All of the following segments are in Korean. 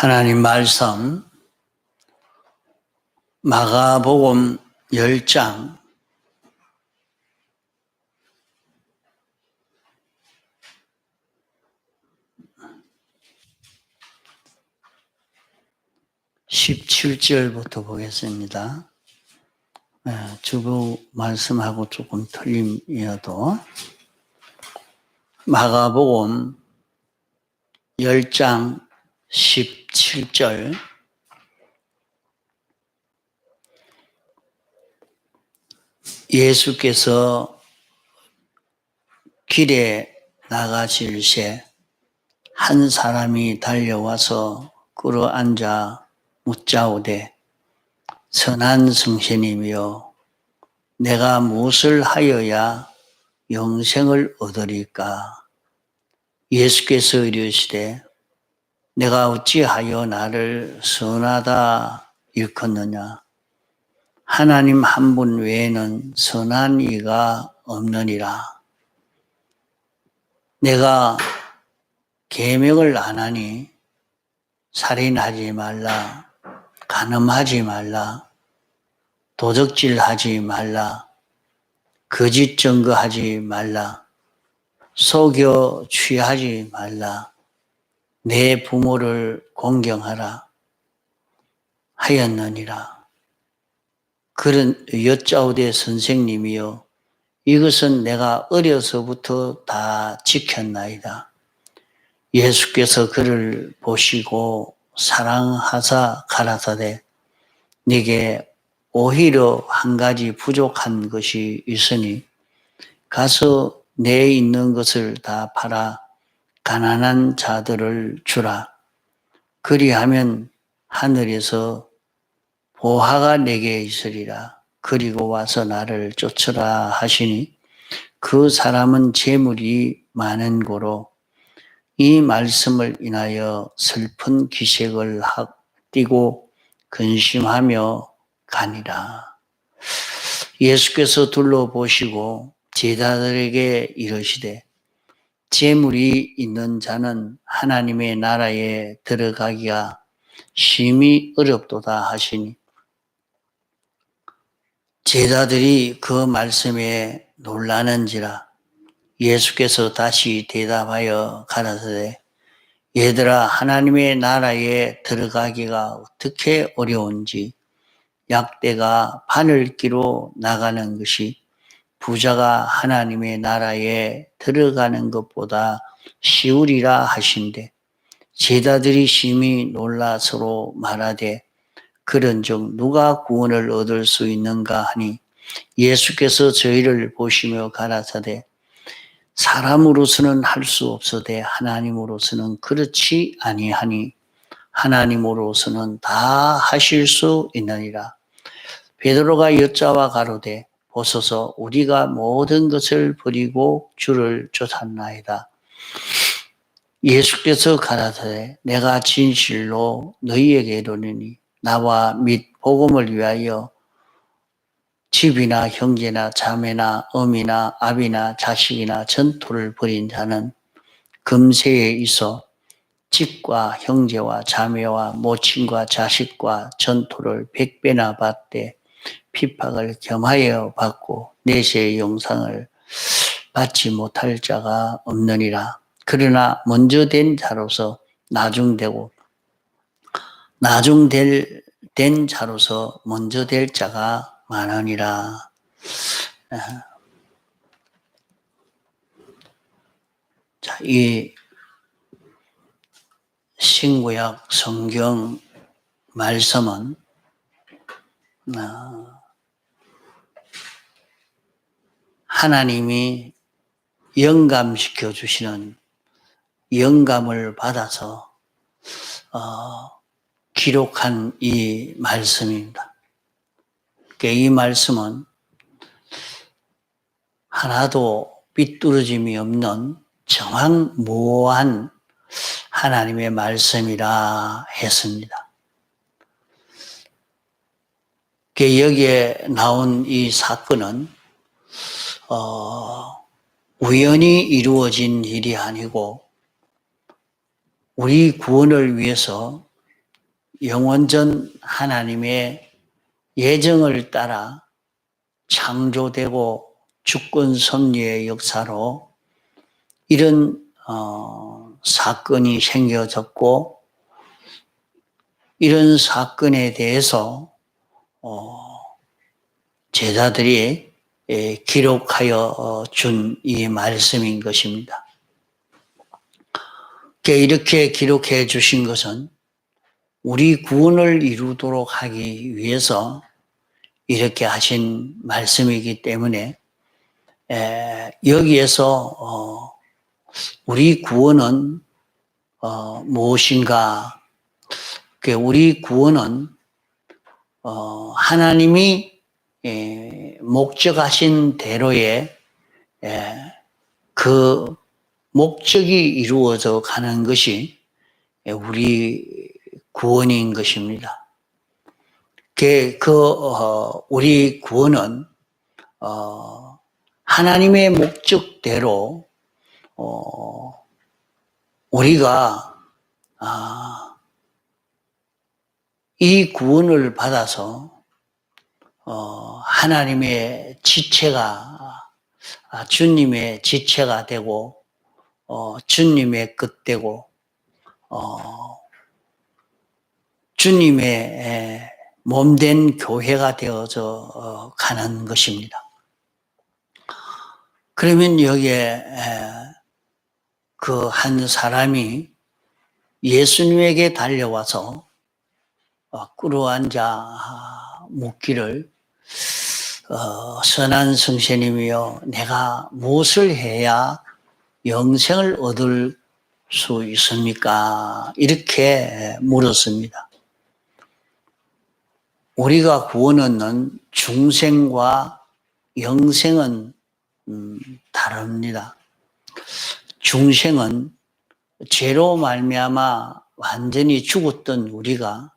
하나님 말씀 마가복음 10장 17절부터 보겠습니다. 주부 말씀하고 조금 틀림이어도 마가복음 10장 17절 예수께서 길에 나가실새 한 사람이 달려와서 끌어앉아 묻자오되 선한 성신이며 내가 무엇을 하여야 영생을 얻으리까? 예수께서 이르시되 내가 어찌하여 나를 선하다 일컫느냐? 하나님 한 분 외에는 선한 이가 없느니라. 내가 계명을 안 하니 살인하지 말라, 간음하지 말라, 도적질하지 말라, 거짓 증거하지 말라, 속여 취하지 말라, 내 부모를 공경하라 하였느니라. 그런 여짜오되 선생님이여 이것은 내가 어려서부터 다 지켰나이다. 예수께서 그를 보시고 사랑하사 가라사대 네게 오히려 한 가지 부족한 것이 있으니 가서 내 있는 것을 다 팔아 가난한 자들을 주라. 그리하면 하늘에서 보화가 내게 있으리라. 그리고 와서 나를 쫓으라 하시니 그 사람은 재물이 많은 고로 이 말씀을 인하여 슬픈 기색을 띠고 근심하며 가니라. 예수께서 둘러보시고 제자들에게 이르시되 재물이 있는 자는 하나님의 나라에 들어가기가 심히 어렵도다 하시니 제자들이 그 말씀에 놀라는지라. 예수께서 다시 대답하여 가라사대 얘들아 하나님의 나라에 들어가기가 어떻게 어려운지 약대가 바늘 끼로 나가는 것이 부자가 하나님의 나라에 들어가는 것보다 쉬우리라 하신대 제자들이 심히 놀라 서로 말하되 그런즉 누가 구원을 얻을 수 있는가 하니 예수께서 저희를 보시며 가라사대 사람으로서는 할 수 없으되 하나님으로서는 그렇지 아니하니 하나님으로서는 다 하실 수 있느니라. 베드로가 여짜와 가로되 보소서 우리가 모든 것을 버리고 주를 쫓았나이다. 예수께서 가라사대 내가 진실로 너희에게 이르노니 나와 및 복음을 위하여 집이나 형제나 자매나 어미나 아비나 자식이나 전토를 벌인 자는 금세에 있어 집과 형제와 자매와 모친과 자식과 전토를 100배나 받되 핍박을 겸하여 받고 내세의 영상을 받지 못할 자가 없느니라. 그러나 먼저 된 자로서 나중되고 나중된 자로서 먼저 될 자가 많으니라. 자, 이 신구약 성경 말씀은 하나님이 영감시켜 주시는 영감을 받아서 기록한 이 말씀입니다. 이 말씀은 하나도 삐뚤어짐이 없는 정확무오한 하나님의 말씀이라 했습니다. 여기에 나온 이 사건은 우연히 이루어진 일이 아니고 우리 구원을 위해서 영원전 하나님의 예정을 따라 창조되고 주권 섭리의 역사로 이런 사건이 생겨졌고, 이런 사건에 대해서 제자들이 기록하여 준 이 말씀인 것입니다. 이렇게 기록해 주신 것은 우리 구원을 이루도록 하기 위해서 이렇게 하신 말씀이기 때문에 여기에서 우리 구원은 무엇인가? 우리 구원은 하나님이 목적하신 대로의 그 목적이 이루어져 가는 것이 우리 구원인 것입니다. 우리 구원은 하나님의 목적대로 우리가 이 구원을 받아서 하나님의 지체가 주님의 지체가 되고 주님의 것 되고 주님의 몸된 교회가 되어져 가는 것입니다. 그러면 여기에 그 한 사람이 예수님에게 달려와서 꿇어앉아 묻기를 선한 성세님이여, 내가 무엇을 해야 영생을 얻을 수 있습니까? 이렇게 물었습니다. 우리가 구원 얻는 중생과 영생은 다릅니다. 중생은 죄로 말미암아 완전히 죽었던 우리가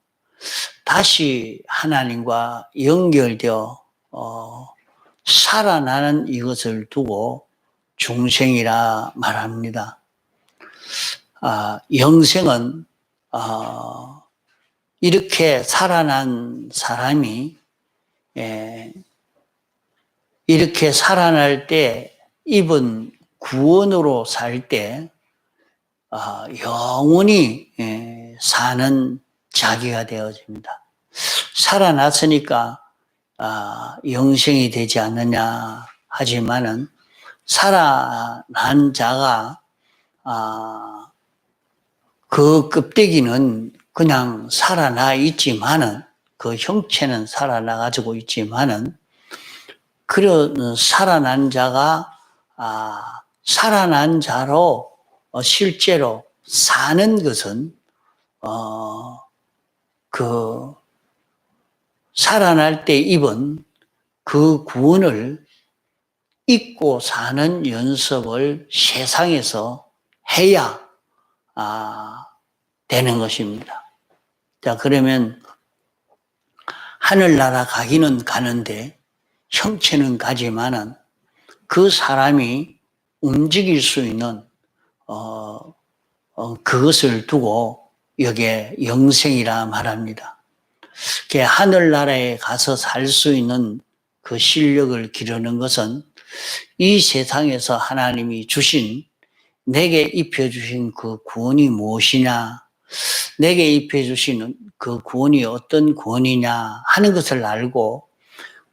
다시 하나님과 연결되어 살아나는 이것을 두고 중생이라 말합니다. 영생은 이렇게 살아난 사람이 이렇게 살아날 때 입은 구원으로 살 때 영원히 사는 자기가 되어집니다. 살아났으니까 영생이 되지 않느냐 하지만은 살아난 자가 그 껍데기는 그냥 살아나 있지만은, 그 형체는 살아나 가지고 있지만은, 그런 살아난 자가 살아난 자로 실제로 사는 것은 그 살아날 때 입은 그 구원을 잊고 사는 연습을 세상에서 해야 되는 것입니다. 자, 그러면 하늘나라 가기는 가는데 형체는 가지만은 그 사람이 움직일 수 있는 그것을 두고 여기에 영생이라 말합니다. 하늘나라에 가서 살 수 있는 그 실력을 기르는 것은 이 세상에서 하나님이 주신, 내게 입혀주신 그 구원이 무엇이냐, 내게 입혀주신 그 구원이 어떤 구원이냐 하는 것을 알고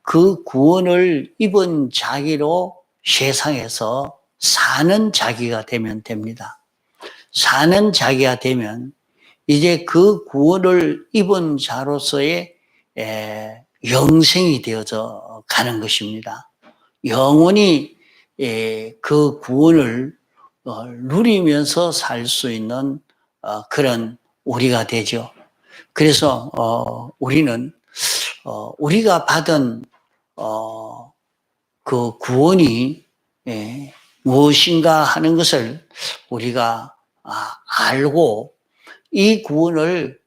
그 구원을 입은 자기로 세상에서 사는 자기가 되면 됩니다. 사는 자기가 되면 이제 그 구원을 입은 자로서의 영생이 되어져 가는 것입니다. 영원히 그 구원을 누리면서 살 수 있는 그런 우리가 되죠. 그래서 우리는 우리가 받은 그 구원이 무엇인가 하는 것을 우리가 알고 이 구원을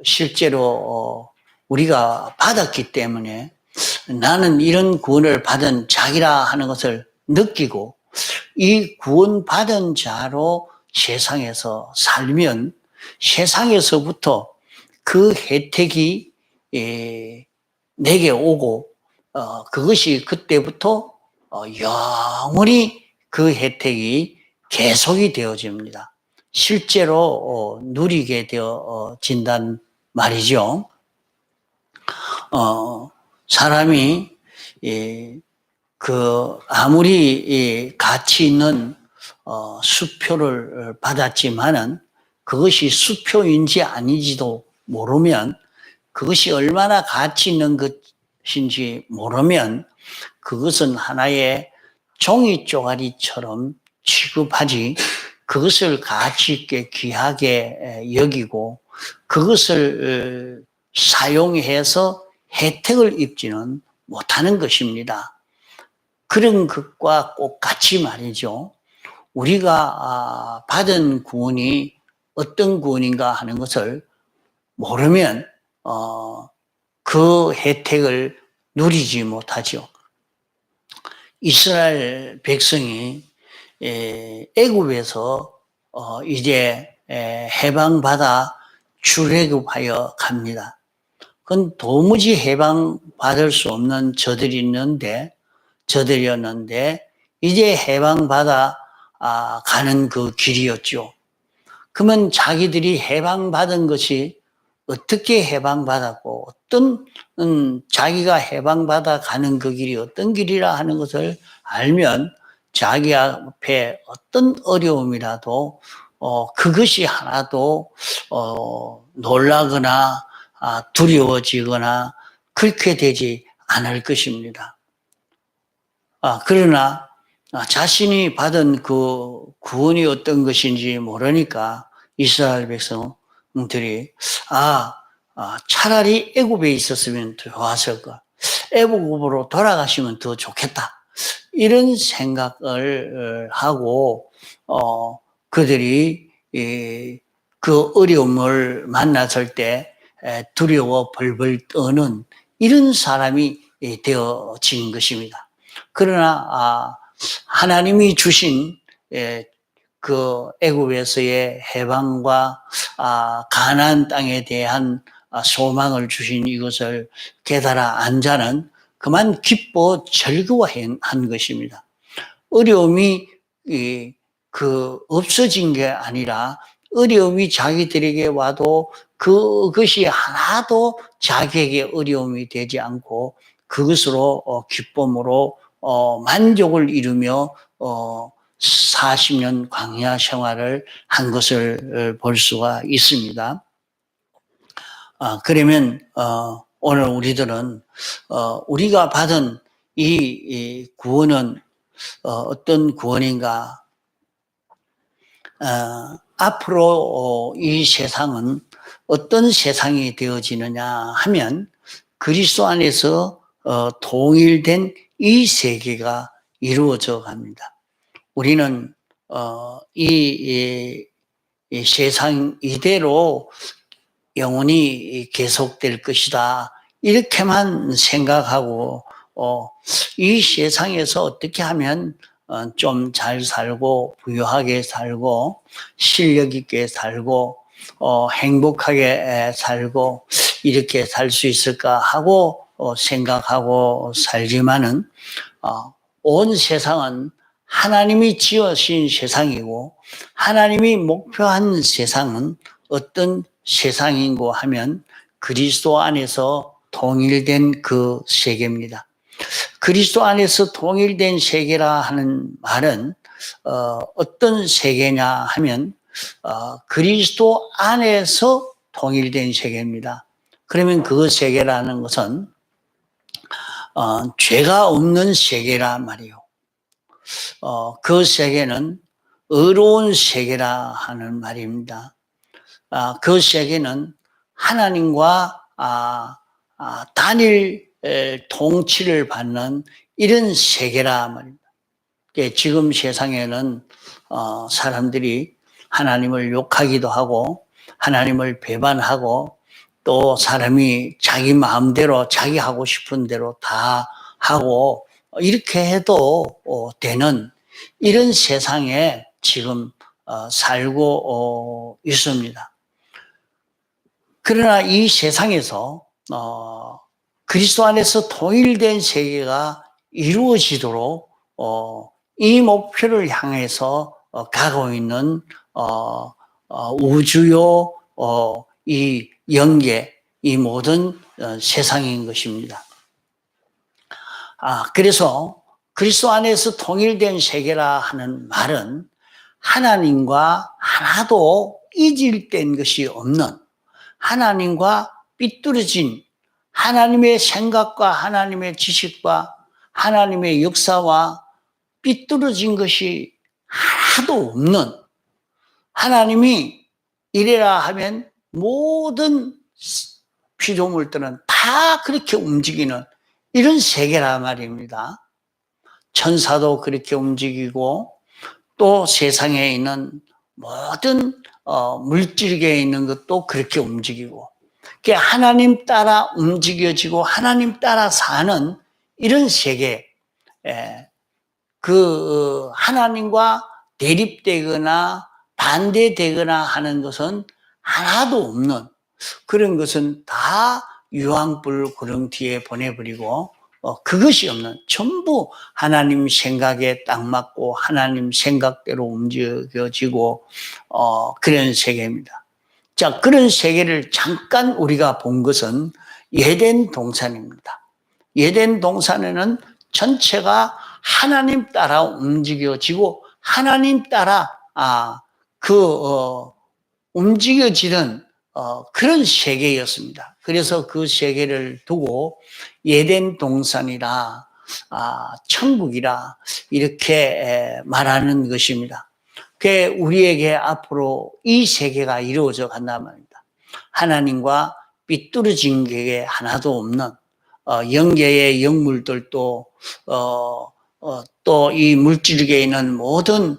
실제로 우리가 받았기 때문에 나는 이런 구원을 받은 자기라 하는 것을 느끼고 이 구원받은 자로 세상에서 살면 세상에서부터 그 혜택이 내게 오고 그것이 그때부터 영원히 그 혜택이 계속이 되어집니다. 실제로 누리게 되어진단 말이죠. 사람이 아무리 가치 있는 수표를 받았지만은 그것이 수표인지 아닌지도 모르면, 그것이 얼마나 가치 있는 것인지 모르면 그것은 하나의 종이 쪼가리처럼 취급하지, 그것을 가치 있게 귀하게 여기고 그것을 사용해서 혜택을 입지는 못하는 것입니다. 그런 것과 똑같이 말이죠. 우리가 받은 구원이 어떤 구원인가 하는 것을 모르면 그 혜택을 누리지 못하죠. 이스라엘 백성이 애굽에서 이제 해방받아 출애굽하여 갑니다. 그건 도무지 해방받을 수 없는 저들이었는데 이제 해방받아 가는 그 길이었죠. 그러면 자기들이 해방받은 것이 어떻게 해방받았고 어떤 자기가 해방받아 가는 그 길이 어떤 길이라 하는 것을 알면 자기 앞에 어떤 어려움이라도 그것이 하나도 놀라거나 두려워지거나 그렇게 되지 않을 것입니다. 그러나 자신이 받은 그 구원이 어떤 것인지 모르니까 이스라엘 백성들이 차라리 애굽에 있었으면 좋았을 것, 애굽으로 돌아가시면 더 좋겠다, 이런 생각을 하고 그들이 그 어려움을 만났을 때 두려워 벌벌 떠는 이런 사람이 되어진 것입니다. 그러나 하나님이 주신 그 애굽에서의 해방과 가나안 땅에 대한 소망을 주신 이것을 깨달아 안 자는 그만 기뻐 즐거워한 것입니다. 어려움이 없어진 게 아니라 어려움이 자기들에게 와도 그것이 하나도 자기에게 어려움이 되지 않고 그것으로 기쁨으로 만족을 이루며 40년 광야 생활을 한 것을 볼 수가 있습니다. 그러면 오늘 우리들은 우리가 받은 이 구원은 어떤 구원인가? 앞으로 이 세상은 어떤 세상이 되어지느냐 하면 그리스도 안에서 통일된 이 세계가 이루어져 갑니다. 우리는 이 세상 이대로 영원히 계속될 것이다, 이렇게만 생각하고 이 세상에서 어떻게 하면 좀 잘 살고 부유하게 살고 실력 있게 살고 행복하게 살고 이렇게 살 수 있을까 하고 생각하고 살지만은 온 세상은 하나님이 지으신 세상이고 하나님이 목표한 세상은 어떤 세상인고 하면 그리스도 안에서 통일된 그 세계입니다. 그리스도 안에서 통일된 세계라 하는 말은 어떤 세계냐 하면 그리스도 안에서 통일된 세계입니다. 그러면 그 세계라는 것은 죄가 없는 세계란 말이요. 그 세계는 의로운 세계라 하는 말입니다. 그 세계는 하나님과 단일 통치를 받는 이런 세계라 말입니다. 지금 세상에는 사람들이 하나님을 욕하기도 하고 하나님을 배반하고 또 사람이 자기 마음대로 자기 하고 싶은 대로 다 하고 이렇게 해도 되는 이런 세상에 지금 살고 있습니다. 그러나 이 세상에서 그리스도 안에서 통일된 세계가 이루어지도록 이 목표를 향해서 가고 있는 우주요 이 영계 이 모든 세상인 것입니다. 그래서 그리스도 안에서 통일된 세계라 하는 말은 하나님과 하나도 이질된 것이 없는, 하나님과 삐뚤어진, 하나님의 생각과 하나님의 지식과 하나님의 역사와 삐뚤어진 것이 하나도 없는, 하나님이 이래라 하면 모든 피조물들은 다 그렇게 움직이는 이런 세계라 말입니다. 천사도 그렇게 움직이고 또 세상에 있는 모든 물질계에 있는 것도 그렇게 움직이고, 하나님 따라 움직여지고 하나님 따라 사는 이런 세계, 그 하나님과 대립되거나 반대되거나 하는 것은 하나도 없는 그런 것은 다 유황불 구렁 뒤에 보내버리고 그것이 없는, 전부 하나님 생각에 딱 맞고 하나님 생각대로 움직여지고 그런 세계입니다. 자, 그런 세계를 잠깐 우리가 본 것은 예덴 동산입니다. 예덴 동산에는 전체가 하나님 따라 움직여지고 하나님 따라 움직여지는 그런 세계였습니다. 그래서 그 세계를 두고 예덴 동산이라 천국이라 이렇게 말하는 것입니다. 그게 우리에게 앞으로 이 세계가 이루어져 간단 말입니다. 하나님과 삐뚤어진 게 하나도 없는 영계의 영물들도 또 이 물질계에 있는 모든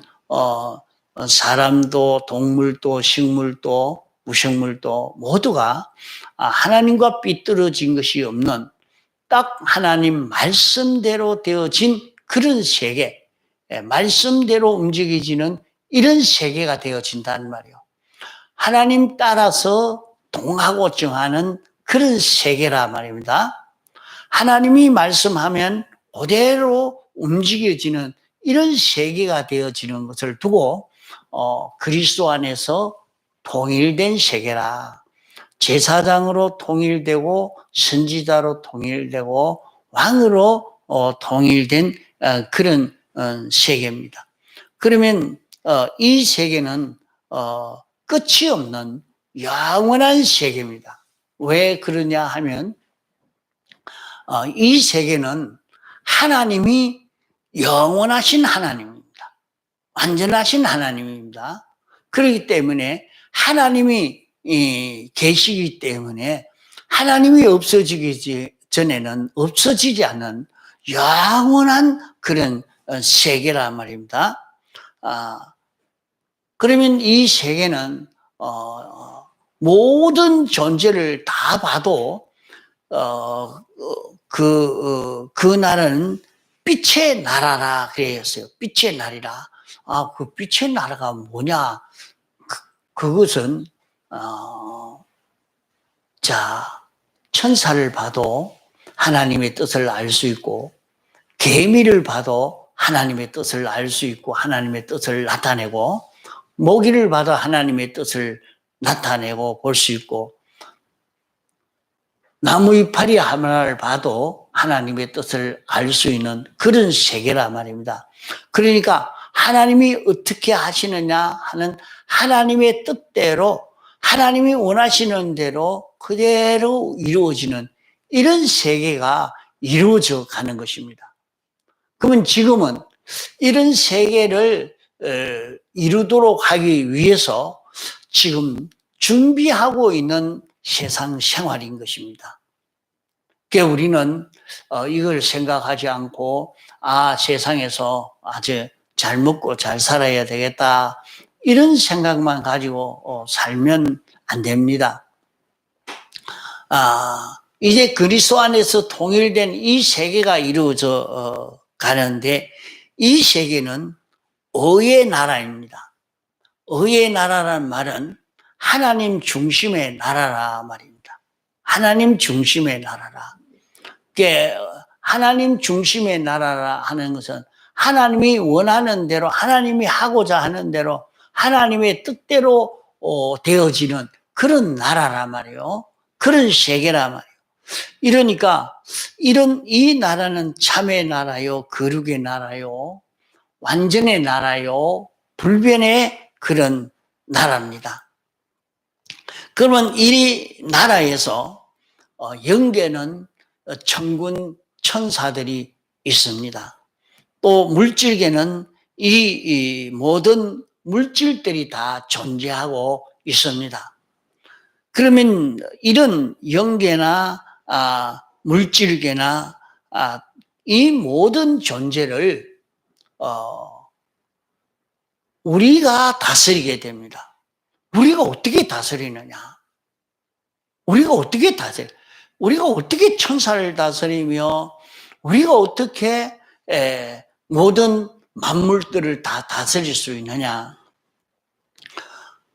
사람도 동물도 식물도 무생물도 모두가 하나님과 삐뚤어진 것이 없는 딱 하나님 말씀대로 되어진 그런 세계, 말씀대로 움직여지는 이런 세계가 되어진다는 말이에요. 하나님 따라서 동하고 정하는 그런 세계라 말입니다. 하나님이 말씀하면 그대로 움직여지는 이런 세계가 되어지는 것을 두고 그리스도 안에서 통일된 세계라, 제사장으로 통일되고 선지자로 통일되고 왕으로 통일된 그런 세계입니다. 그러면 이 세계는 끝이 없는 영원한 세계입니다. 왜 그러냐 하면 이 세계는 하나님이 영원하신 하나님입니다. 완전하신 하나님입니다. 그렇기 때문에 하나님이 계시기 때문에 하나님이 없어지기 전에는 없어지지 않는 영원한 그런 세계란 말입니다. 그러면 이 세계는 모든 존재를 다 봐도 그 나라는 빛의 나라라 그랬어요. 빛의 나라라. 그 빛의 나라가 뭐냐? 그것은 천사를 봐도 하나님의 뜻을 알 수 있고, 개미를 봐도 하나님의 뜻을 알 수 있고 하나님의 뜻을 나타내고, 모기를 봐도 하나님의 뜻을 나타내고 볼 수 있고, 나무 이파리 하나를 봐도 하나님의 뜻을 알 수 있는 그런 세계란 말입니다. 그러니까 하나님이 어떻게 하시느냐 하는 하나님의 뜻대로, 하나님이 원하시는 대로 그대로 이루어지는 이런 세계가 이루어져 가는 것입니다. 그러면 지금은 이런 세계를 이루도록 하기 위해서 지금 준비하고 있는 세상 생활인 것입니다. 그러니까 우리는 이걸 생각하지 않고 세상에서 아주 잘 먹고 잘 살아야 되겠다 이런 생각만 가지고 살면 안 됩니다. 이제 그리스도 안에서 통일된 이 세계가 이루어져 가는데, 이 세계는 의의 나라입니다. 의의 나라라는 말은 하나님 중심의 나라라 말입니다. 하나님 중심의 나라라. 하나님 중심의 나라라 하는 것은 하나님이 원하는 대로, 하나님이 하고자 하는 대로, 하나님의 뜻대로 되어지는 그런 나라라 말이에요. 그런 세계라 말이에요. 이러니까 이 나라는 참의 나라요, 거룩의 나라요, 완전의 나라요, 불변의 그런 나라입니다. 그러면 이 나라에서 영계는 천군 천사들이 있습니다. 또 물질계는 이 모든 물질들이 다 존재하고 있습니다. 그러면 이런 영계나 물질계나 이 모든 존재를 우리가 다스리게 됩니다. 우리가 어떻게 다스리느냐? 우리가 어떻게 천사를 다스리며 우리가 어떻게 모든 만물들을 다 다스릴 수 있느냐?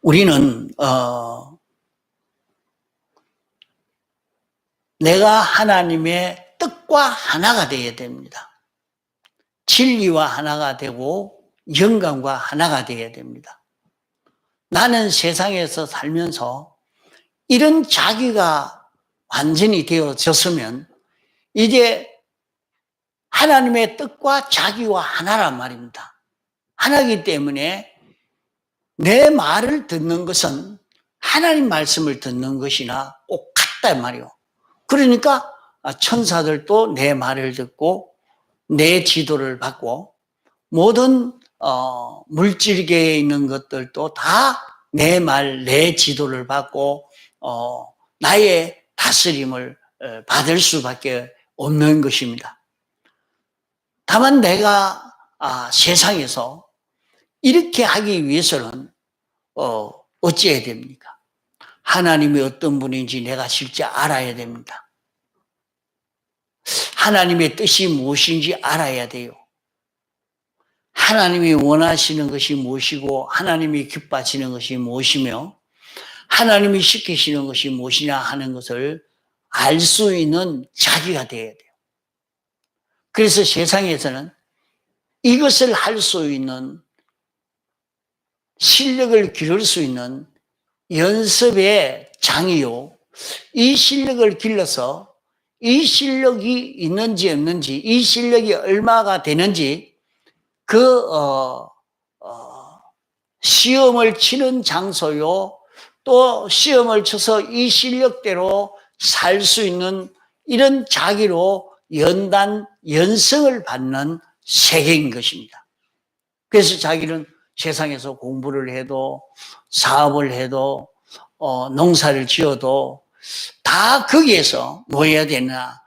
우리는 내가 하나님의 뜻과 하나가 되어야 됩니다. 진리와 하나가 되고 영광과 하나가 되어야 됩니다. 나는 세상에서 살면서 이런 자기가 완전히 되어졌으면 이제 하나님의 뜻과 자기와 하나란 말입니다. 하나이기 때문에 내 말을 듣는 것은 하나님 말씀을 듣는 것이나 꼭 같단 말이에요. 그러니까 천사들도 내 말을 듣고 내 지도를 받고 모든 물질계에 있는 것들도 다 내 말, 내 지도를 받고 나의 다스림을 받을 수밖에 없는 것입니다. 다만 내가 세상에서 이렇게 하기 위해서는 어찌해야 됩니까? 하나님이 어떤 분인지 내가 실제 알아야 됩니다. 하나님의 뜻이 무엇인지 알아야 돼요. 하나님이 원하시는 것이 무엇이고 하나님이 기뻐하시는 것이 무엇이며 하나님이 시키시는 것이 무엇이냐 하는 것을 알 수 있는 자기가 되어야 돼요. 그래서 세상에서는 이것을 할 수 있는 실력을 기를 수 있는 연습의 장이요. 이 실력을 길러서 이 실력이 있는지 없는지, 이 실력이 얼마가 되는지 시험을 치는 장소요. 또 시험을 쳐서 이 실력대로 살 수 있는 이런 자기로 연성을 받는 세계인 것입니다. 그래서 자기는 세상에서 공부를 해도 사업을 해도 농사를 지어도 다 거기에서 뭐 해야 되나?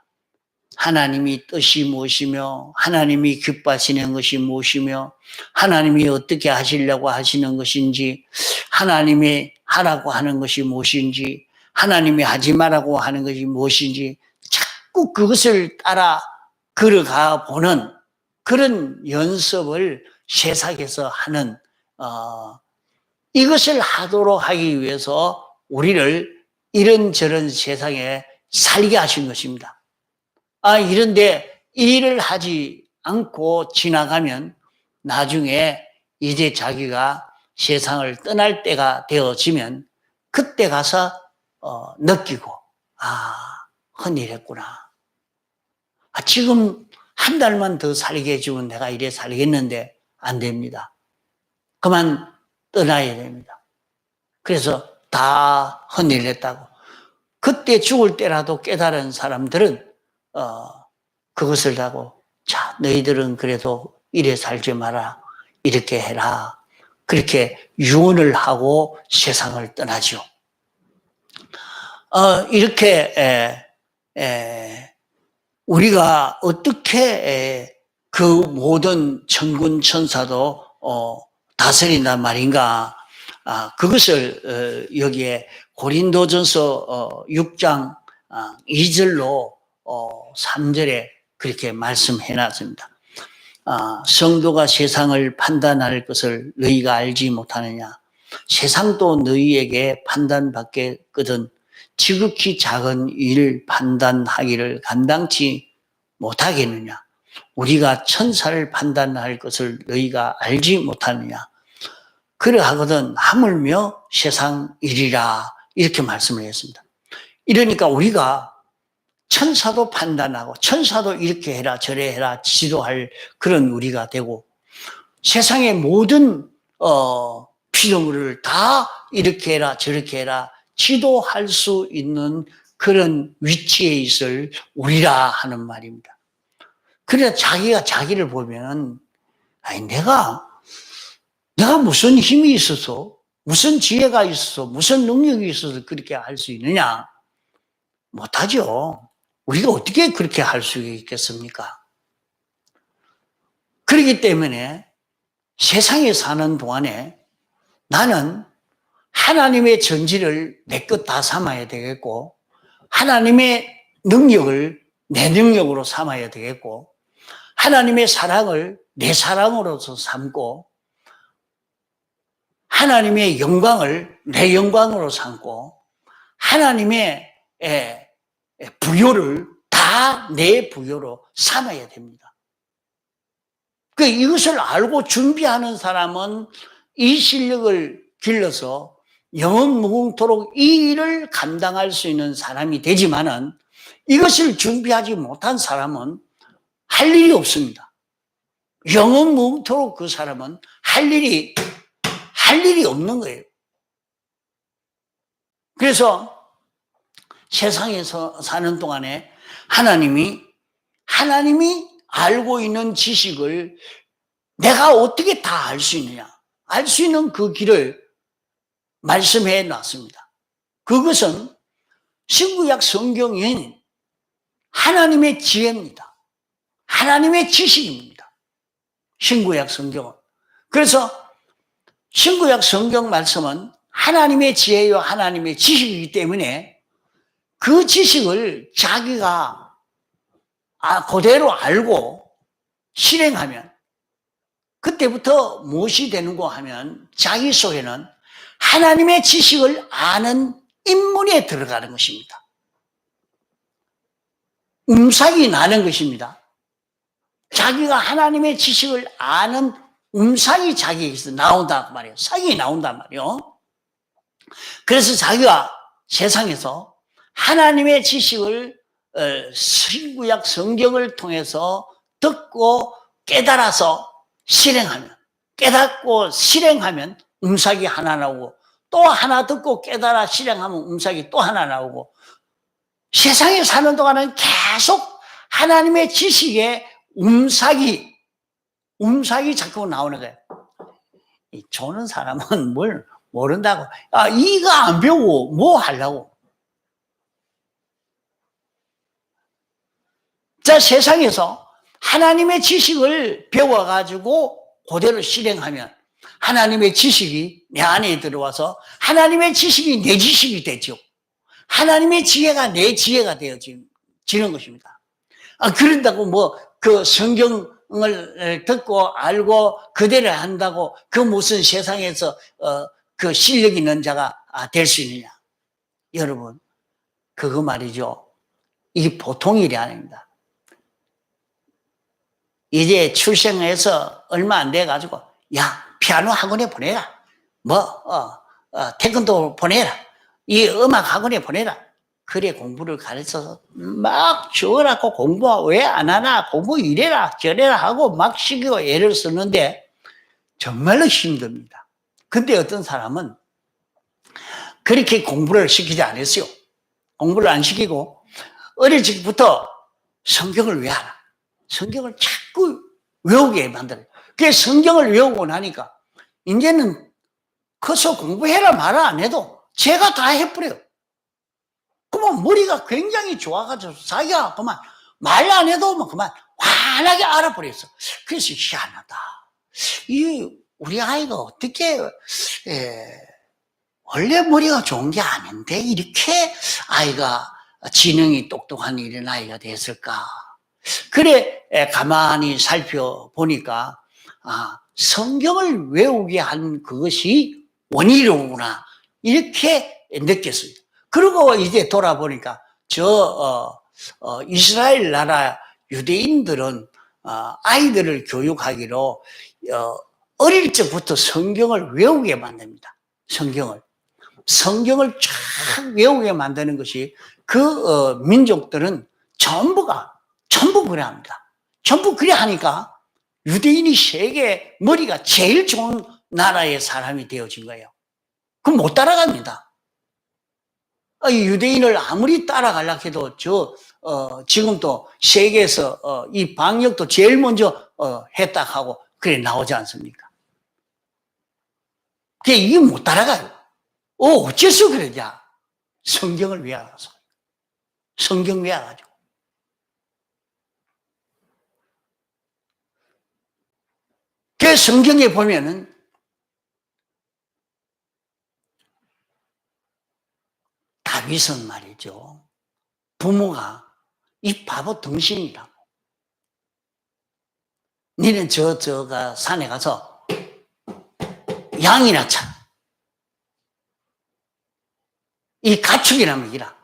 하나님이 뜻이 무엇이며 하나님이 기뻐하시는 것이 무엇이며 하나님이 어떻게 하시려고 하시는 것인지 하나님이 하라고 하는 것이 무엇인지 하나님이 하지 말라고 하는 것이 무엇인지 자꾸 그것을 따라 걸어가 보는 그런 연습을 세상에서 하는 이것을 하도록 하기 위해서 우리를 이런저런 세상에 살게 하신 것입니다. 이런데 일을 하지 않고 지나가면 나중에 이제 자기가 세상을 떠날 때가 되어지면 그때 가서 느끼고 헌일했구나. 지금 한 달만 더 살게 해주면 내가 이래 살겠는데 안 됩니다. 그만 떠나야 됩니다. 그래서 다 헌일했다고. 그때 죽을 때라도 깨달은 사람들은 그것을 하고 자 너희들은 그래도 이래 살지 마라 이렇게 해라 그렇게 유언을 하고 세상을 떠나죠. 이렇게 우리가 어떻게 그 모든 천군 천사도 다스린단 말인가? 그것을 여기에 고린도전서 6장 2절로 3절에 그렇게 말씀해 놨습니다. 성도가 세상을 판단할 것을 너희가 알지 못하느냐? 세상도 너희에게 판단받겠거든 지극히 작은 일 판단하기를 감당치 못하겠느냐. 우리가 천사를 판단할 것을 너희가 알지 못하느냐. 그러하거든 하물며 세상 일이라 이렇게 말씀을 했습니다. 이러니까 우리가 천사도 판단하고 천사도 이렇게 해라 저래 해라 지도할 그런 우리가 되고 세상의 모든 피조물을 다 이렇게 해라 저렇게 해라 지도할 수 있는 그런 위치에 있을 우리라 하는 말입니다. 그래서 자기가 자기를 보면 아니 내가 무슨 힘이 있어서 무슨 지혜가 있어서 무슨 능력이 있어서 그렇게 할 수 있느냐. 못하죠. 우리가 어떻게 그렇게 할 수 있겠습니까? 그렇기 때문에 세상에 사는 동안에 나는 하나님의 전지를 내 것 다 삼아야 되겠고 하나님의 능력을 내 능력으로 삼아야 되겠고 하나님의 사랑을 내 사랑으로서 삼고 하나님의 영광을 내 영광으로 삼고 하나님의 부요를 다 내 부요로 삼아야 됩니다. 이것을 알고 준비하는 사람은 이 실력을 길러서 영원 무궁토록 이 일을 감당할 수 있는 사람이 되지만은 이것을 준비하지 못한 사람은 할 일이 없습니다. 영원 무궁토록 그 사람은 할 일이 없는 거예요. 그래서 세상에서 사는 동안에 하나님이 알고 있는 지식을 내가 어떻게 다 알 수 있느냐. 알 수 있는 그 길을 말씀해 놨습니다. 그것은 신구약 성경인 하나님의 지혜입니다. 하나님의 지식입니다. 신구약 성경은. 그래서 신구약 성경 말씀은 하나님의 지혜요 하나님의 지식이기 때문에 그 지식을 자기가 그대로 알고 실행하면 그때부터 무엇이 되는고 하면 자기 속에는 하나님의 지식을 아는 인문에 들어가는 것입니다. 음삭이 나는 것입니다. 자기가 하나님의 지식을 아는 음삭이 자기에게서 나온단 말이에요. 삭이 나온단 말이에요. 그래서 자기가 세상에서 하나님의 지식을 신구약 성경을 통해서 듣고 깨달아서 실행하면 깨닫고 실행하면 음삭이 하나 나오고 또 하나 듣고 깨달아 실행하면 음삭이 또 하나 나오고 세상에 사는 동안은 계속 하나님의 지식에 음삭이 자꾸 나오는 거예요. 조는 사람은 뭘 모른다고. 이거 안 배우고 뭐 하려고. 자, 세상에서 하나님의 지식을 배워가지고 그대로 실행하면 하나님의 지식이 내 안에 들어와서 하나님의 지식이 내 지식이 되죠. 하나님의 지혜가 내 지혜가 되어지는 것입니다. 그런다고 그 성경을 듣고 알고 그대로 한다고 그 무슨 세상에서 그 실력 있는 자가 될 수 있느냐. 여러분, 그거 말이죠. 이게 보통 일이 아닙니다. 이제 출생해서 얼마 안 돼가지고, 피아노 학원에 보내라. 태권도 보내라. 이 음악 학원에 보내라. 그래, 공부를 가르쳐서 막 주어라고 공부 왜 안 하나? 공부 이래라, 저래라 하고 막 시키고 애를 쓰는데 정말로 힘듭니다. 근데 어떤 사람은 그렇게 공부를 시키지 않았어요. 공부를 안 시키고 어릴 적부터 성경을 외워라. 성경을 자꾸 외우게 만들어요. 그래서 성경을 외우고 나니까 이제는 커서 공부해라 말아 안 해도 제가 다 해버려요. 그러면 머리가 굉장히 좋아가지고 자기가 그만 말 안 해도 그만 환하게 알아버렸어. 그래서 희한하다. 우리 아이가 어떻게 원래 머리가 좋은 게 아닌데 이렇게 아이가 지능이 똑똑한 이런 아이가 됐을까. 그래 가만히 살펴보니까 성경을 외우게 한 그것이 원인이로구나 이렇게 느꼈어요. 그리고 이제 돌아보니까 이스라엘 나라 유대인들은 아이들을 교육하기로 어릴 적부터 성경을 외우게 만듭니다. 성경을 쫙 외우게 만드는 것이 그 민족들은 전부 그래 합니다. 전부 그래 하니까 유대인이 세계 머리가 제일 좋은 나라의 사람이 되어진 거예요. 그럼 못 따라갑니다. 유대인을 아무리 따라가려고 해도 지금도 세계에서 이 방역도 제일 먼저 했다 하고 그래 나오지 않습니까? 이게 못 따라가요. 어째서 그러냐? 성경을 외워서. 성경 외워가지고. 그 성경에 보면은 다윗은 말이죠. 부모가 이 바보 등신이라고. 니는 저가 산에 가서 양이나 차. 이 가축이나 먹이라.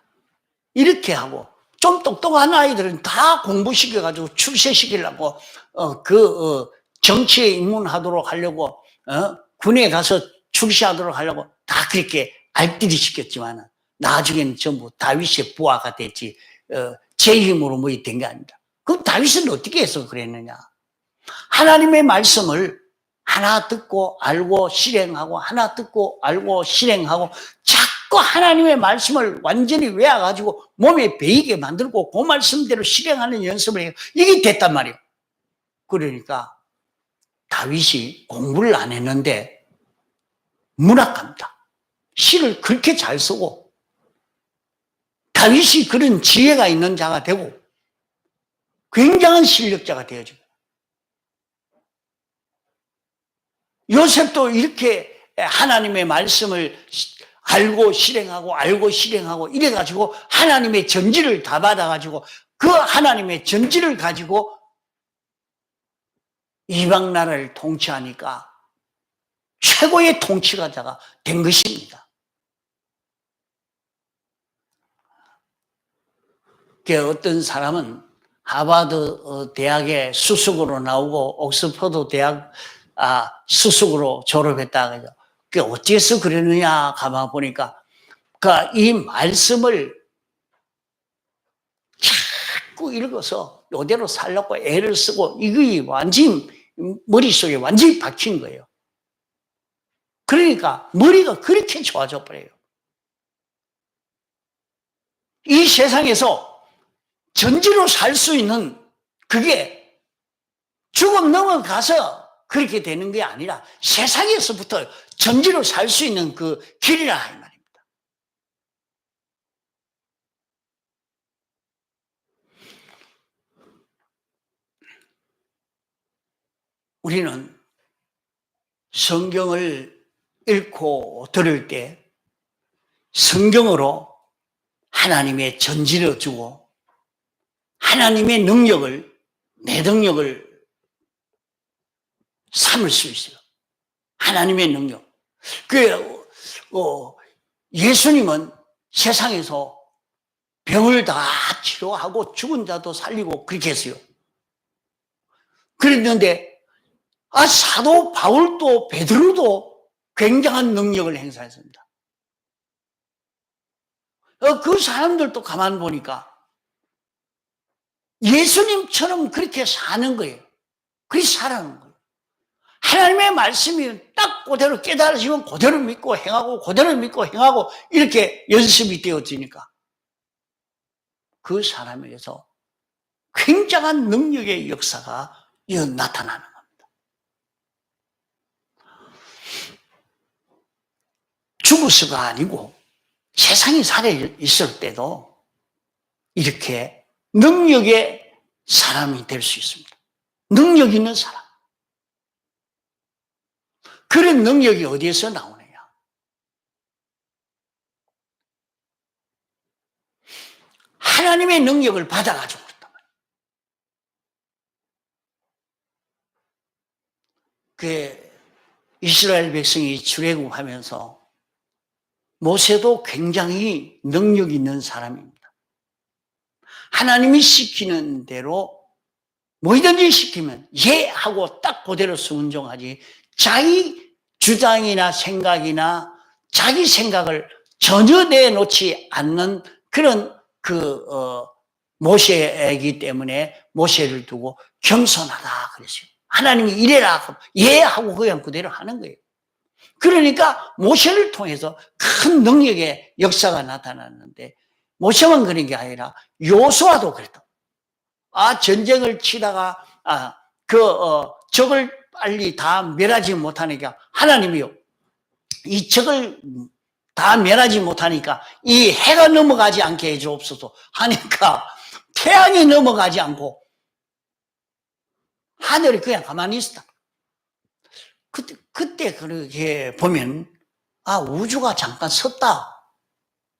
이렇게 하고 좀 똑똑한 아이들은 다 공부시켜가지고 출세시키려고 정치에 입문하도록 하려고 군에 가서 출세하도록 하려고 다 그렇게 알뜰히 시켰지만 나중에는 전부 다윗의 부하가 됐지 제 힘으로 뭐 된 게 아니다. 그럼 다윗은 어떻게 해서 그랬느냐? 하나님의 말씀을 하나 듣고 알고 실행하고 하나 듣고 알고 실행하고 자꾸 하나님의 말씀을 완전히 외워가지고 몸에 배이게 만들고 그 말씀대로 실행하는 연습을 해요. 이게 됐단 말이에요. 그러니까 다윗이 공부를 안 했는데 문학합니다. 시를 그렇게 잘 쓰고 다윗이 그런 지혜가 있는 자가 되고 굉장한 실력자가 되어지고 요셉도 이렇게 하나님의 말씀을 알고 실행하고 이래가지고 하나님의 전지를 다 받아가지고 그 하나님의 전지를 가지고 이방 나라를 통치하니까 최고의 통치가자가 된 것입니다. 어떤 사람은 하버드 대학에 수석으로 나오고 옥스퍼드 대학 수석으로 졸업했다 그래서 그게 어째서 그러느냐 가만 보니까 이 말씀을 자꾸 읽어서 이대로 살려고 애를 쓰고 이게 완전히 머릿속에 완전히 박힌 거예요. 그러니까 머리가 그렇게 좋아져 버려요. 이 세상에서 전지로 살 수 있는 그게 죽음 넘어가서 그렇게 되는 게 아니라 세상에서부터 전지로 살 수 있는 그 길이라 이 말입니다. 우리는 성경을 읽고 들을 때 성경으로 하나님의 전지를 주고 하나님의 능력을 내 능력을 삼을 수 있어요. 하나님의 능력. 예수님은 세상에서 병을 다 치료하고 죽은 자도 살리고 그렇게 했어요. 그랬는데 사도 바울도 베드로도 굉장한 능력을 행사했습니다. 그 사람들도 가만 보니까 예수님처럼 그렇게 사는 거예요. 그렇게 살아가는 거예요. 하나님의 말씀이 딱 그대로 깨달으시면 그대로 믿고 행하고 그대로 믿고 행하고 이렇게 연습이 되어지니까 그 사람에게서 굉장한 능력의 역사가 나타나는 겁니다. 죽어서가 아니고 세상에 살아 있을 때도 이렇게 능력의 사람이 될 수 있습니다. 능력 있는 사람. 그런 능력이 어디에서 나오느냐? 하나님의 능력을 받아가지고 그렇단 말이에요. 이스라엘 백성이 출애굽하면서 모세도 굉장히 능력 있는 사람입니다. 하나님이 시키는 대로 뭐든지 시키면 예 하고 딱 그대로 순종하지, 자기 주장이나 생각이나 자기 생각을 전혀 내놓지 않는 그런 모세이기 때문에 모세를 두고 겸손하다 그랬어요. 하나님이 이래라 예 하고 그냥 그대로 하는 거예요. 그러니까 모세를 통해서 큰 능력의 역사가 나타났는데, 모세만 그런 게 아니라 요수아도 그랬다. 전쟁을 치다가 적을 빨리 다 멸하지 못하니까 하나님이요, 이 적을 다 멸하지 못하니까 이 해가 넘어가지 않게 해주옵소서 하니까 태양이 넘어가지 않고 하늘이 그냥 가만히 있었다. 그때 그렇게 보면 우주가 잠깐 섰다.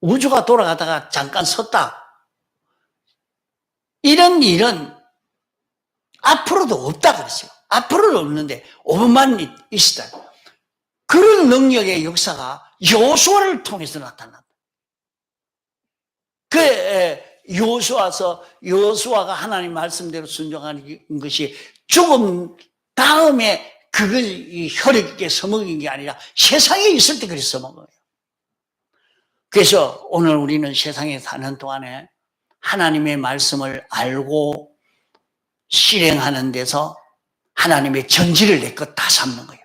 우주가 돌아가다가 잠깐 섰다. 이런 일은 앞으로도 없다 그랬어요. 앞으로는 없는데 5분만 있었다. 그런 능력의 역사가 요수아를 통해서 나타났다. 요수아가 하나님 말씀대로 순종하는 것이 죽음 다음에 그걸 혈액 있게 써먹은 게 아니라 세상에 있을 때 그렇게 써먹은 거예요. 그래서 오늘 우리는 세상에 사는 동안에 하나님의 말씀을 알고 실행하는 데서 하나님의 전지를 내 것 다 삼는 거예요.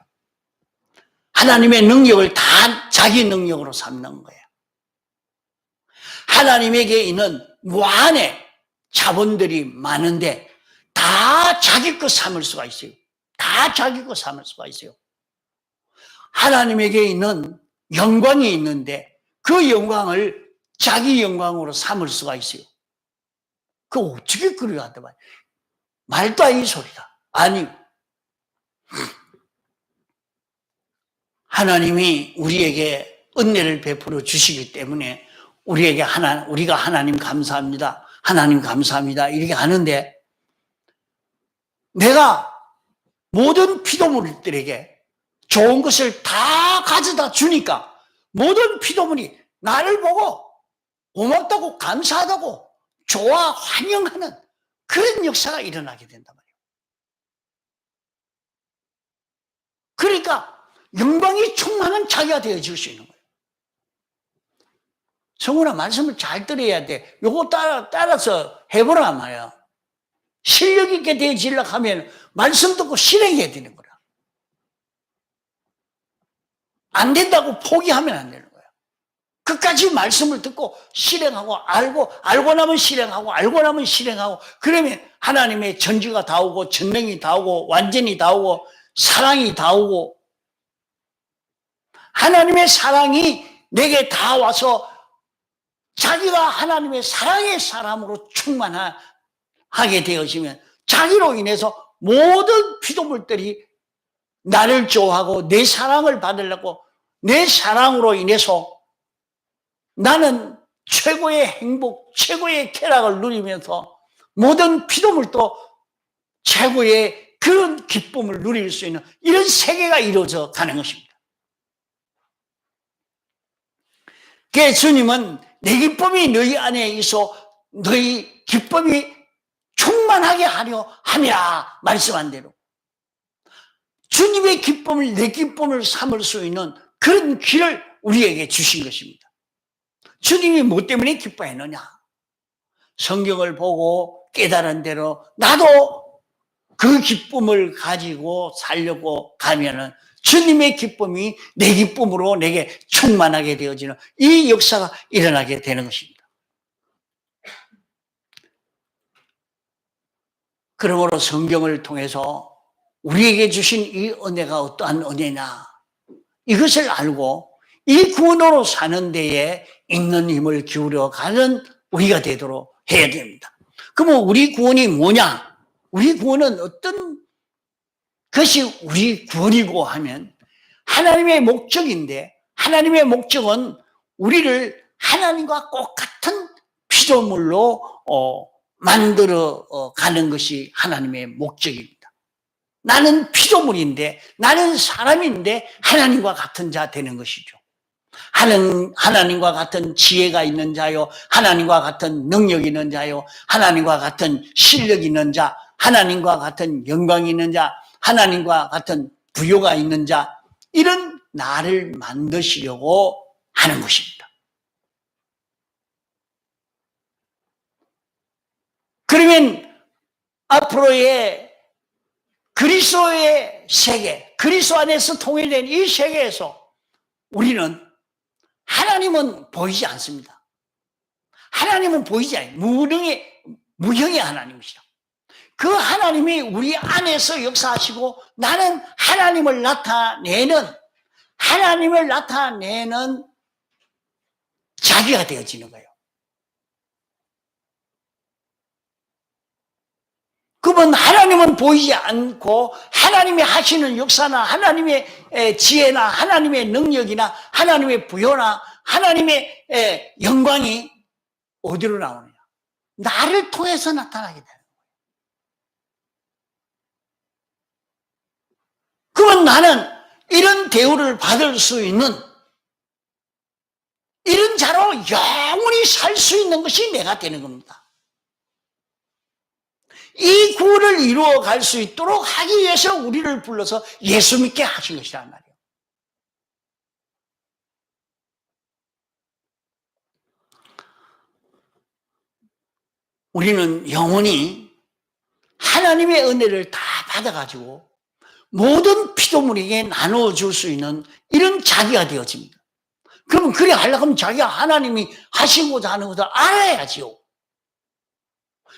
하나님의 능력을 다 자기 능력으로 삼는 거예요. 하나님에게 있는 무한의 자본들이 많은데 다 자기 것 삼을 수가 있어요. 다 자기 것 삼을 수가 있어요. 하나님에게 있는 영광이 있는데 그 영광을 자기 영광으로 삼을 수가 있어요. 그거 어떻게 그래야 한다 말이야. 말도 아닌 소리다. 아니, 하나님이 우리에게 은혜를 베풀어 주시기 때문에 우리가 하나님 감사합니다, 하나님 감사합니다 이렇게 하는데, 내가 모든 피조물들에게 좋은 것을 다 가져다 주니까 모든 피조물이 나를 보고 고맙다고 감사하다고 좋아 환영하는 그런 역사가 일어나게 된단 말이에요. 그러니까 영광이 충만한 자기가 되어질 수 있는 거예요. 성훈아, 말씀을 잘 들어야 돼. 요거 따라서 해보라 말이야. 실력 있게 되어지려고 하면 말씀 듣고 실행해야 되는 거야. 안 된다고 포기하면 안 되는 거야. 끝까지 말씀을 듣고 실행하고 알고 나면 실행하고 알고 나면 실행하고, 그러면 하나님의 전지가 다 오고 전능이 다 오고 완전히 다 오고 사랑이 다 오고, 하나님의 사랑이 내게 다 와서 자기가 하나님의 사랑의 사람으로 충만하게 되어지면 자기로 인해서 모든 피조물들이 나를 좋아하고 내 사랑을 받으려고, 내 사랑으로 인해서 나는 최고의 행복, 최고의 쾌락을 누리면서 모든 피조물도 최고의 그런 기쁨을 누릴 수 있는 이런 세계가 이루어져 가는 것입니다. 그래서 주님은 내 기쁨이 너희 안에 있어 너희 기쁨이 충만하게 하려 함이라 말씀한 대로 주님의 기쁨을 내 기쁨을 삼을 수 있는 그런 길을 우리에게 주신 것입니다. 주님이 뭐 때문에 기뻐했느냐? 성경을 보고 깨달은 대로 나도 그 기쁨을 가지고 살려고 가면은 주님의 기쁨이 내 기쁨으로 내게 충만하게 되어지는 이 역사가 일어나게 되는 것입니다. 그러므로 성경을 통해서 우리에게 주신 이 은혜가 어떠한 은혜냐, 이것을 알고 이 구원으로 사는 데에 있는 힘을 기울여 가는 우리가 되도록 해야 됩니다. 그러면 우리 구원이 뭐냐? 우리 구원은 어떤 것이 우리 구원이고 하면 하나님의 목적인데, 하나님의 목적은 우리를 하나님과 똑같은 피조물로 만들어 가는 것이 하나님의 목적입니다. 나는 피조물인데, 나는 사람인데 하나님과 같은 자 되는 것이죠. 하나님과 같은 지혜가 있는 자요, 하나님과 같은 능력 있는 자요, 하나님과 같은 실력 있는 자, 하나님과 같은 영광이 있는 자, 하나님과 같은 부요가 있는 자, 이런 나를 만드시려고 하는 것입니다. 그러면 앞으로의 그리스도의 세계, 그리스도 안에서 통일된 이 세계에서 우리는, 하나님은 보이지 않습니다. 하나님은 보이지 않아요. 무형의 하나님이시죠. 그 하나님이 우리 안에서 역사하시고 나는 하나님을 나타내는 자기가 되어지는 거예요. 그러면 하나님은 보이지 않고 하나님이 하시는 역사나 하나님의 지혜나 하나님의 능력이나 하나님의 부요나 하나님의 영광이 어디로 나오느냐? 나를 통해서 나타나게 되는 거예요. 그러면 나는 이런 대우를 받을 수 있는, 이런 자로 영원히 살 수 있는 것이 내가 되는 겁니다. 이 구원을 이루어 갈 수 있도록 하기 위해서 우리를 불러서 예수 믿게 하신 것이란 말이에요. 우리는 영원히 하나님의 은혜를 다 받아가지고 모든 피조물에게 나눠줄 수 있는 이런 자기가 되어집니다. 그러면 그래 하려고 하면 자기가 하나님이 하시고자 하는 것을 알아야지요.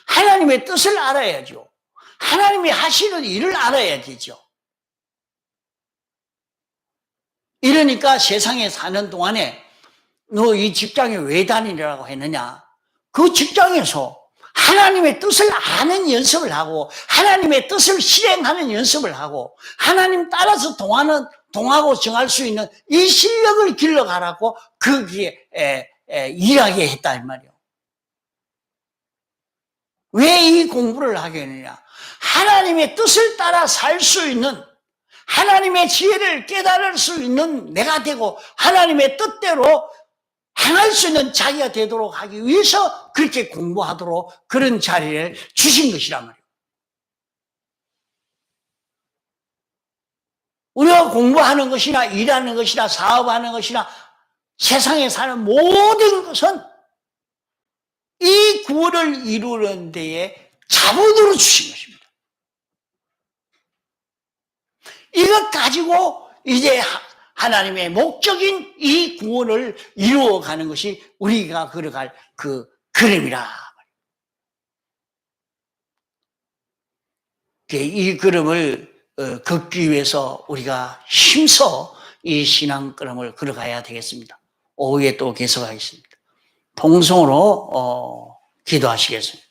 하나님의 뜻을 알아야죠. 하나님이 하시는 일을 알아야 되죠. 이러니까 세상에 사는 동안에 너 이 직장에 왜 다니려고 했느냐? 그 직장에서 하나님의 뜻을 아는 연습을 하고 하나님의 뜻을 실행하는 연습을 하고 하나님 따라서 동하고 정할 수 있는 이 실력을 길러가라고 거기에 일하게 했다 이 말이에요. 왜 이 공부를 하게 했느냐? 하나님의 뜻을 따라 살 수 있는, 하나님의 지혜를 깨달을 수 있는 내가 되고 하나님의 뜻대로 행할 수 있는 자기가 되도록 하기 위해서 그렇게 공부하도록 그런 자리를 주신 것이란 말이에요. 우리가 공부하는 것이나 일하는 것이나 사업하는 것이나 세상에 사는 모든 것은 이 구원을 이루는 데에 자본으로 주신 것입니다. 이것 가지고 이제 하나님의 목적인 이 구원을 이루어가는 것이 우리가 걸어갈 그 걸음이라. 이 걸음을 걷기 위해서 우리가 힘써 이 신앙 걸음을 걸어가야 되겠습니다. 오후에 또 계속하겠습니다. 통성으로 기도하시겠습니다.